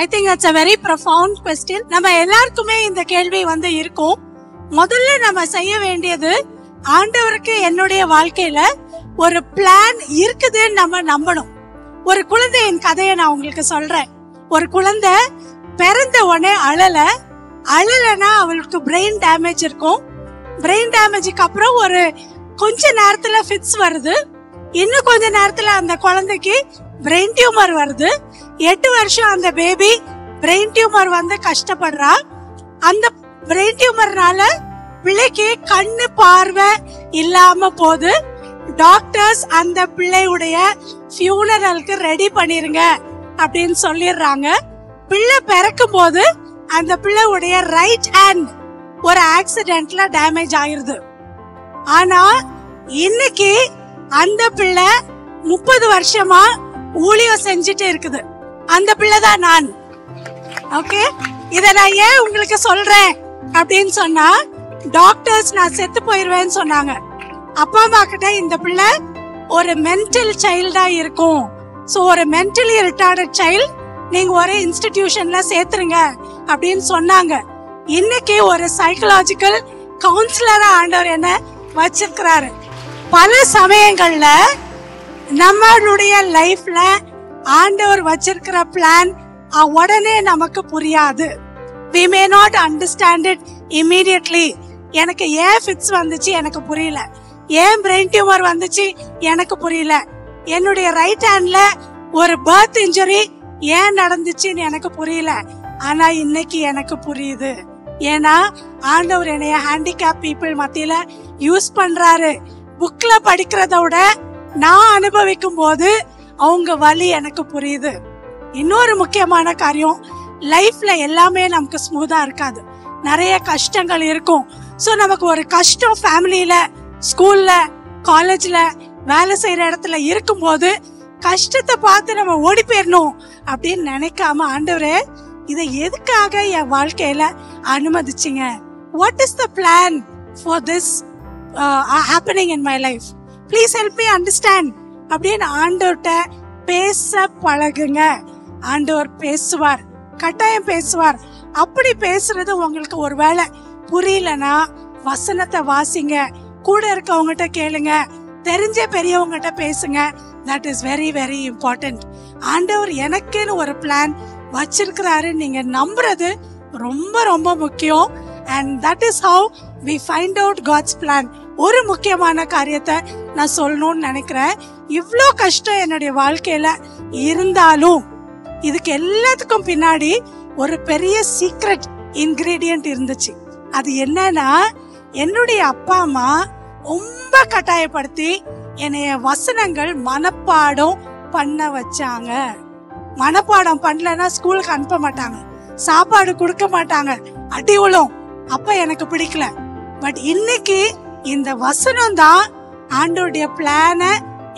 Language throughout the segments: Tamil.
I think that's a very profound question. நம்ம எல்லாருக்குமே இந்த கேள்வி இருக்கும். முதல்ல நம்ம செய்ய வேண்டியது, ஆண்டவருக்கு என்னுடைய வாழ்க்கையில ஒரு பிளான் இருக்குதுன்னு நம்ம நம்பணும். ஒரு குழந்தையின் கதையை நான் உங்களுக்கு சொல்றேன். ஒரு குழந்தை பிறந்த உடனே அழலனா அவளுக்கு பிரெயின் டேமேஜ் இருக்கும். பிரெயின் டேமேஜுக்கு அப்புறம் ஒரு கொஞ்ச நேரத்துல ஃபிட்ஸ் வருது. இன்னும் கொஞ்ச நேரத்துல அந்த குழந்தைக்கு பிரெயின் டியூமர் வருது. 8 வருஷம் அந்த பேபி பிரெயின் டியூமர் கஷ்டப்படுறா. அந்த பிரெயின் டியூமர்னால பிள்ளைக்கு கண்ணு பார்வை இல்லாம போகுது. டாக்டர்ஸ் அந்த பிள்ளையுடைய ஃபியூனரலுக்கு ரெடி பண்ணிருங்க அப்படின்னு சொல்லிடுறாங்க. பிள்ளை பிறக்கும் போது அந்த பிள்ளையுடைய ரைட் ஹேண்ட் ஒரு ஆக்சிடென்ட்ல டேமேஜ் ஆயிருது. ஆனா இன்னைக்கு அந்த பிள்ளை 30 வருஷமா ஊழியம் செஞ்சுட்டு இருக்குது. அந்த பிள்ளை தான் நான். ஓகே, இத நான் ஏன் உங்களுக்கு சொல்றேன் அப்படின்னு சொன்னா, டாக்டர்ஸ் நான் செத்து போயிருவேன்னு சொன்னாங்க. அப்பா அம்மா கிட்ட இந்த பிள்ளை ஒரு மென்டல் சைல்டா இருக்கும், சோ ஒரு மென்டலி ரிட்டார்டட் சைல்ட், நீங்க ஒரு இன்ஸ்டிடியூஷன்ல சேர்த்துருங்க அப்படின்னு சொன்னாங்க. இன்னைக்கு ஒரு சைக்கலாஜிக்கல் கவுன்சிலரா ஆண்டவர் என்ன வச்சிருக்கிறாரு. பல சமயங்கள்ல நம்மளுடைய லைஃப்ல ஆண்டவர் வச்சிருக்கிற பிளான் உடனே நமக்கு புரியாது. we may not understand it immediately. எனக்கு ஏன் ஃபிட்ஸ் வந்துச்சு எனக்கு புரியல, ஏன் பிரெயின் டியூமர் வந்துச்சு எனக்கு புரியல, என்னுடைய ரைட் ஹேண்ட்ல ஒரு பர்த் இன்ஜுரி ஏன் நடந்துச்சுன்னு எனக்கு புரியல. ஆனா இன்னைக்கு எனக்கு புரியுது. ஏன்னா ஆண்டவர் என்னைய ஹேண்டிகேப் பீப்புள் மத்தியில யூஸ் பண்றாரு. புக்ல படிக்கிறத விட நான் அனுபவிக்கும் போது அவங்க வலி எனக்கு புரியுது. இன்னொரு முக்கியமான காரியம், லைஃப்ல எல்லாமே நமக்கு ஸ்மூதா இருக்காது, நிறைய கஷ்டங்கள் இருக்கும். சோ நமக்கு ஒரு கஷ்டம் ஃபேமிலியில, ஸ்கூல்ல, காலேஜ்ல, வேலை செய்யற இடத்துல இருக்கும் போது கஷ்டத்தை பார்த்து நம்ம ஓடி போயிடணும் அப்படின்னு நினைக்காம, ஆண்டவரே இதை எதுக்காக என் வாழ்க்கையில அனுமதிச்சிங்க, what is the plan for this happening in my life, please help me understand அப்படின்னு ஆண்டவர்கிட்ட பேச பழகுங்க. ஆண்டவர் பேசுவார், கட்டாயம் பேசுவார். அப்படி பேசுறது உங்களுக்கு ஒருவேளை புரியலனா வசனத்தை வாசிங்க, கூட இருக்கவங்ககிட்ட கேளுங்க, தெரிஞ்ச பெரியவங்ககிட்ட பேசுங்க. That is very very important. ஆண்டவர் எனக்குன்னு ஒரு பிளான் வச்சிருக்கிறாரு நீங்க நம்புறது ரொம்ப ரொம்ப முக்கியம். and that is how we find out God's plan. ஒரு முக்கியமான காரியத்தை நான் சொல்லணும்னு நினைக்கிறேன். இவ்ளோ கஷ்டம் என்னுடைய வாழ்க்கையில இருந்தாலும் இதுக்கு எல்லாத்துக்கும் பின்னாடி ஒரு பெரிய சீக்ரெட் இன்கிரீடியன்ட் இருந்துச்சு. அது என்னன்னா, என்னுடைய அப்பா அம்மா ரொம்ப கட்டாயப்படுத்தி என்னைய வசனங்கள் மனப்பாடம் பண்ண வச்சாங்க. மனப்பாடம் பண்ணலன்னா ஸ்கூலுக்கு அனுப்ப மாட்டாங்க, சாப்பாடு கொடுக்க மாட்டாங்க, அடி உளும். அப்ப எனக்கு பிடிக்கல. பட் இன்னைக்கு இந்த வசனம் தான் ஆண்டோடைய பிளான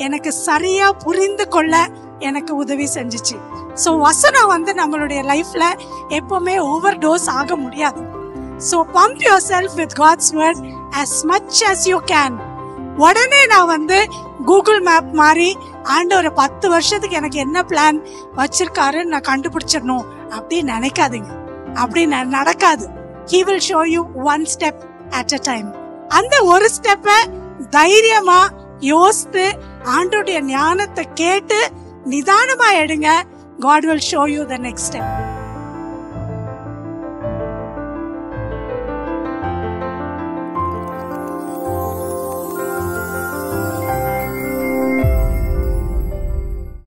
எனக்கு சரியா புரிந்து கொள்ள எனக்கு உதவி செஞ்சுச்சு. சோ வசனம் நம்மளுடைய லைஃப்ல எப்பவுமே ஓவர் டோஸ் ஆக முடியாது. So pump yourself with God's word as much as you can. உடனே நான் கூகுள் மேப் மாதிரி ஆண்டவர் 10 வருஷத்துக்கு எனக்கு என்ன பிளான் வச்சிருக்காருன்னு நான் கண்டுபிடிச்சிடணும் அப்படின்னு நினைக்காதீங்க. அப்படி நடக்காது. He will show you one step at a time. அந்த ஒரு ஸ்டெப்ப தைரியமா யோசித்து ஆண்டவருடைய ஞானத்தை கேட்டு நிதானமா எடுங்க. God will show you the next step.